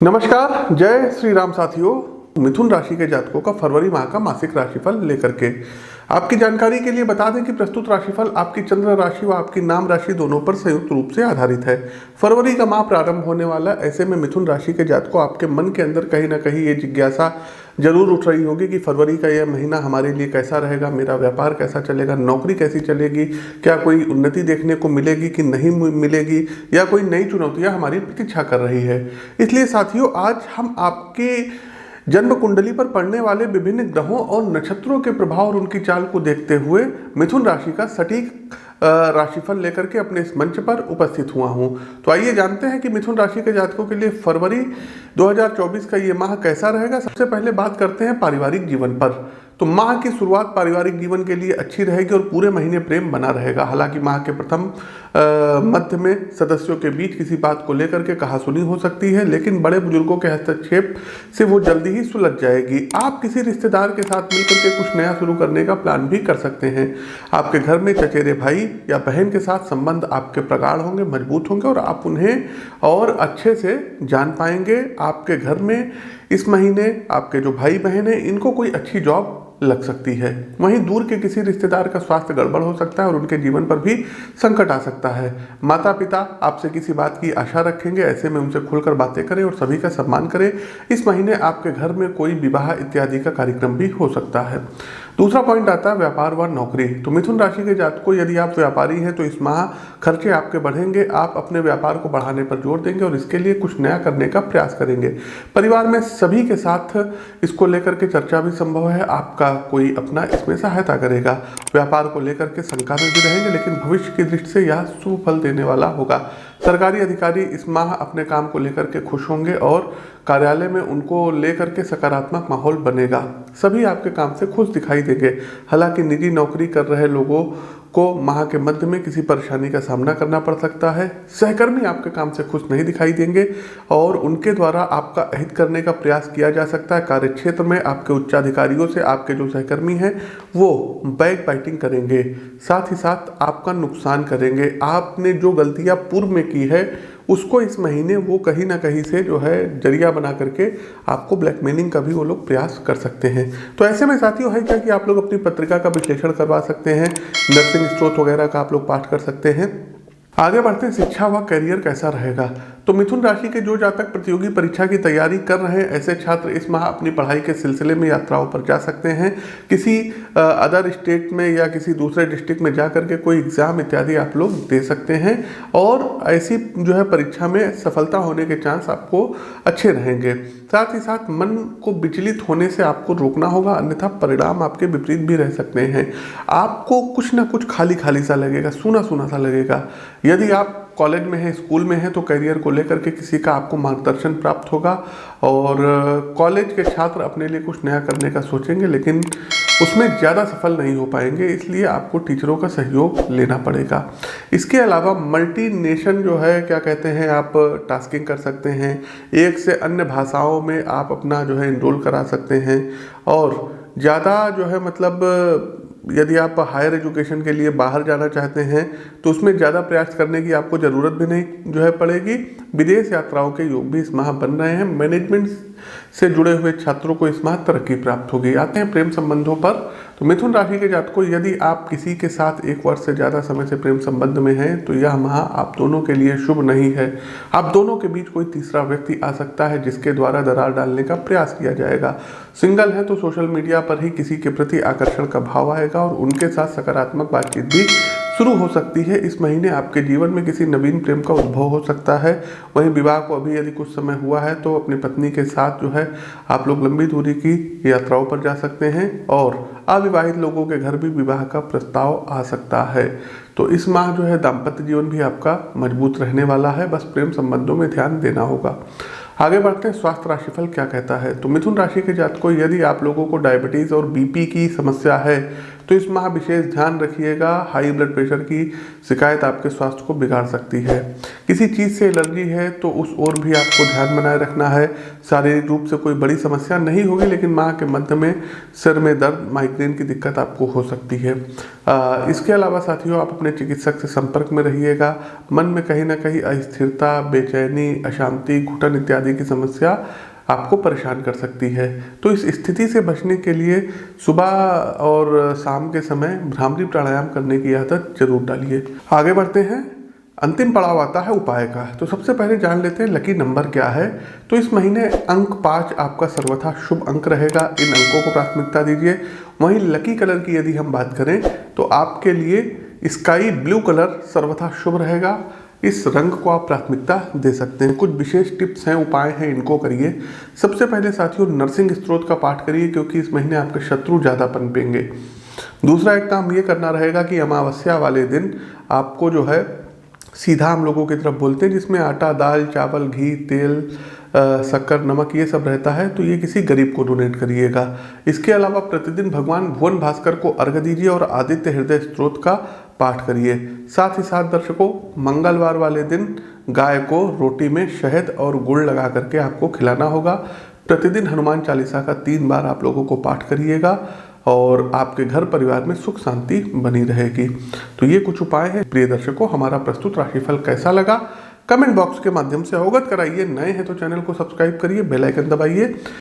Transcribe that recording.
नमस्कार, जय श्री राम साथियों। मिथुन राशि के जातकों का फरवरी माह का मासिक राशिफल लेकर के आपकी जानकारी के लिए बता दें कि प्रस्तुत राशिफल आपकी चंद्र राशि व आपकी नाम राशि दोनों पर संयुक्त रूप से आधारित है। फरवरी का माह प्रारंभ होने वाला, ऐसे में मिथुन राशि के जातकों आपके मन के अंदर कहीं ना कहीं ये जिज्ञासा जरूर उठ रही होगी कि फरवरी का यह महीना हमारे लिए कैसा रहेगा, मेरा व्यापार कैसा चलेगा, नौकरी कैसी चलेगी, क्या कोई उन्नति देखने को मिलेगी कि नहीं मिलेगी, या कोई नई चुनौतियां हमारी प्रतीक्षा कर रही है। इसलिए साथियों, आज हम आपके जन्म कुंडली पर पड़ने वाले विभिन्न ग्रहों और नक्षत्रों के प्रभाव और उनकी चाल को देखते हुए मिथुन राशि का सटीक राशिफल लेकर के अपने इस मंच पर उपस्थित हुआ हूं। तो आइए जानते हैं कि मिथुन राशि के जातकों के लिए फरवरी 2024 का ये माह कैसा रहेगा। सबसे पहले बात करते हैं पारिवारिक जीवन पर। तो माह की शुरुआत पारिवारिक जीवन के लिए अच्छी रहेगी और पूरे महीने प्रेम बना रहेगा। हालांकि माह के प्रथम मध्य में सदस्यों के बीच किसी बात को लेकर के कहासुनी हो सकती है, लेकिन बड़े बुजुर्गों के हस्तक्षेप से वो जल्दी ही सुलझ जाएगी। आप किसी रिश्तेदार के साथ मिलकर के कुछ नया शुरू करने का प्लान भी कर सकते हैं। आपके घर में चचेरे भाई या बहन के साथ संबंध आपके प्रगाढ़ होंगे, मजबूत होंगे और आप उन्हें और अच्छे से जान पाएंगे। आपके घर में इस महीने आपके जो भाई बहन हैं, इनको कोई अच्छी जॉब लग सकती है। वहीं दूर के किसी रिश्तेदार का स्वास्थ्य गड़बड़ हो सकता है और उनके जीवन पर भी संकट आ सकता है। माता पिता आपसे किसी बात की आशा रखेंगे, ऐसे में उनसे खुलकर बातें करें और सभी का सम्मान करें। इस महीने आपके घर में कोई विवाह इत्यादि का कार्यक्रम भी हो सकता है। दूसरा पॉइंट आता है व्यापार व नौकरी। तो मिथुन राशि के जातकों, यदि आप व्यापारी हैं तो इस माह खर्चे आपके बढ़ेंगे। आप अपने व्यापार को बढ़ाने पर जोर देंगे और इसके लिए कुछ नया करने का प्रयास करेंगे। परिवार में सभी के साथ इसको लेकर के चर्चा भी संभव है। आपका कोई अपना इसमें सहायता करेगा। व्यापार को लेकर के शंका में भी रहेंगे, लेकिन भविष्य की दृष्टि से यह शुभ फल देने वाला होगा। सरकारी अधिकारी इस माह अपने काम को लेकर के खुश होंगे और कार्यालय में उनको लेकर के सकारात्मक माहौल बनेगा। सभी आपके काम से खुश दिखाई देंगे। हालांकि निजी नौकरी कर रहे लोगों को माह के मध्य में किसी परेशानी का सामना करना पड़ सकता है। सहकर्मी आपके काम से खुश नहीं दिखाई देंगे और उनके द्वारा आपका अहित करने का प्रयास किया जा सकता है। कार्यक्षेत्र में आपके उच्चाधिकारियों से आपके जो सहकर्मी हैं वो बैक बाइटिंग करेंगे, साथ ही साथ आपका नुकसान करेंगे। आपने जो गलतियां पूर्व में की है उसको इस महीने वो कहीं ना कहीं से जो है जरिया बना करके आपको ब्लैकमेलिंग का भी वो लोग प्रयास कर सकते हैं। तो ऐसे में साथियों है क्या कि आप लोग अपनी पत्रिका का विश्लेषण करवा सकते हैं, नर्सिंग स्त्रोत वगैरह का आप लोग पाठ कर सकते हैं। आगे बढ़ते हैं, शिक्षा व करियर कैसा रहेगा। तो मिथुन राशि के जो जातक प्रतियोगी परीक्षा की तैयारी कर रहे हैं, ऐसे छात्र इस माह अपनी पढ़ाई के सिलसिले में यात्राओं पर जा सकते हैं। किसी अदर स्टेट में या किसी दूसरे डिस्ट्रिक्ट में जा करके कोई एग्जाम इत्यादि आप लोग दे सकते हैं और ऐसी जो है परीक्षा में सफलता होने के चांस आपको अच्छे रहेंगे। साथ ही साथ मन को विचलित होने से आपको रोकना होगा, अन्यथा परिणाम आपके विपरीत भी रह सकते हैं। आपको कुछ ना कुछ खाली खाली सा लगेगा, सूना सूना सा लगेगा। यदि आप कॉलेज में है, स्कूल में है, तो करियर को लेकर के किसी का आपको मार्गदर्शन प्राप्त होगा और कॉलेज के छात्र अपने लिए कुछ नया करने का सोचेंगे, लेकिन उसमें ज़्यादा सफल नहीं हो पाएंगे। इसलिए आपको टीचरों का सहयोग लेना पड़ेगा। इसके अलावा मल्टी नेशन जो है, क्या कहते हैं, आप टास्किंग कर सकते हैं। एक से अन्य भाषाओं में आप अपना जो है इनरोल करा सकते हैं और ज़्यादा जो है मतलब यदि आप हायर एजुकेशन के लिए बाहर जाना चाहते हैं तो उसमें ज़्यादा प्रयास करने की आपको ज़रूरत भी नहीं जो है पड़ेगी। विदेश यात्राओं के योग भी इस माह बन रहे हैं। मैनेजमेंट से जुड़े हुए छात्रों को इस माह तरक्की प्राप्त होगी। आते हैं प्रेम संबंधों पर। तो मिथुन राशि के जातकों, यदि आप किसी के साथ 1 वर्ष से ज़्यादा समय से प्रेम संबंध में हैं तो यह माह आप दोनों के लिए शुभ नहीं है। आप दोनों के बीच कोई तीसरा व्यक्ति आ सकता है जिसके द्वारा दरार डालने का प्रयास किया जाएगा। सिंगल है तो सोशल मीडिया पर ही किसी के प्रति आकर्षण का भाव आएगा और उनके साथ सकारात्मक बातचीत भी शुरू हो सकती है। इस महीने आपके जीवन में किसी नवीन प्रेम का उद्भव हो सकता है। वहीं विवाह को अभी यदि कुछ समय हुआ है तो अपनी पत्नी के साथ जो है आप लोग लंबी दूरी की यात्राओं पर जा सकते हैं और अविवाहित लोगों के घर भी विवाह का प्रस्ताव आ सकता है। तो इस माह जो है दाम्पत्य जीवन भी आपका मजबूत रहने वाला है, बस प्रेम संबंधों में ध्यान देना होगा। आगे बढ़ते हैं, स्वास्थ्य राशिफल क्या कहता है। तो मिथुन राशि के जातकों, यदि आप लोगों को डायबिटीज़ और बीपी की समस्या है तो इस माह विशेष ध्यान रखिएगा। हाई ब्लड प्रेशर की शिकायत आपके स्वास्थ्य को बिगाड़ सकती है। किसी चीज़ से एलर्जी है तो उस ओर भी आपको ध्यान बनाए रखना है। शारीरिक रूप से कोई बड़ी समस्या नहीं होगी, लेकिन माह के मध्य में सिर में दर्द, माइग्रेन की दिक्कत आपको हो सकती है। इसके अलावा साथियों, आप अपने चिकित्सक से संपर्क में रहिएगा। मन में कहीं ना कहीं अस्थिरता, बेचैनी, अशांति, घुटन इत्यादि की समस्या आपको परेशान कर सकती है। तो इस स्थिति से बचने के लिए सुबह और शाम के समय भ्रामरी प्राणायाम करने की आदत जरूर डालिए। आगे बढ़ते हैं, अंतिम पड़ाव आता है उपाय का। तो सबसे पहले जान लेते हैं लकी नंबर क्या है। तो इस महीने अंक 5 आपका सर्वथा शुभ अंक रहेगा। इन अंकों को प्राथमिकता दीजिए। वहीं लकी कलर की यदि हम बात करें तो आपके लिए स्काई ब्लू कलर सर्वथा शुभ रहेगा। इस रंग को आप प्राथमिकता दे सकते हैं। कुछ विशेष टिप्स हैं, उपाय हैं, इनको करिए। सबसे पहले साथियों, नरसिंह स्तोत्र का पाठ करिए, क्योंकि इस महीने आपके शत्रु ज़्यादा पनपेंगे। दूसरा एक काम ये करना रहेगा कि अमावस्या वाले दिन आपको जो है सीधा हम लोगों की तरफ बोलते हैं, जिसमें आटा, दाल, चावल, घी, तेल, शक्कर, नमक ये सब रहता है, तो ये किसी गरीब को डोनेट करिएगा। इसके अलावा प्रतिदिन भगवान भुवन भास्कर को अर्घ्य दीजिए और आदित्य हृदय स्तोत्र का पाठ करिए। साथ ही साथ दर्शकों, मंगलवार वाले दिन गाय को रोटी में शहद और गुड़ लगा करके आपको खिलाना होगा। प्रतिदिन हनुमान चालीसा का 3 बार आप लोगों को पाठ करिएगा और आपके घर परिवार में सुख शांति बनी रहेगी। तो ये कुछ उपाय हैं। प्रिय दर्शकों, हमारा प्रस्तुत राशिफल कैसा लगा कमेंट बॉक्स के माध्यम से अवगत कराइए। नए हैं तो चैनल को सब्सक्राइब करिए, बेल आइकन दबाइए।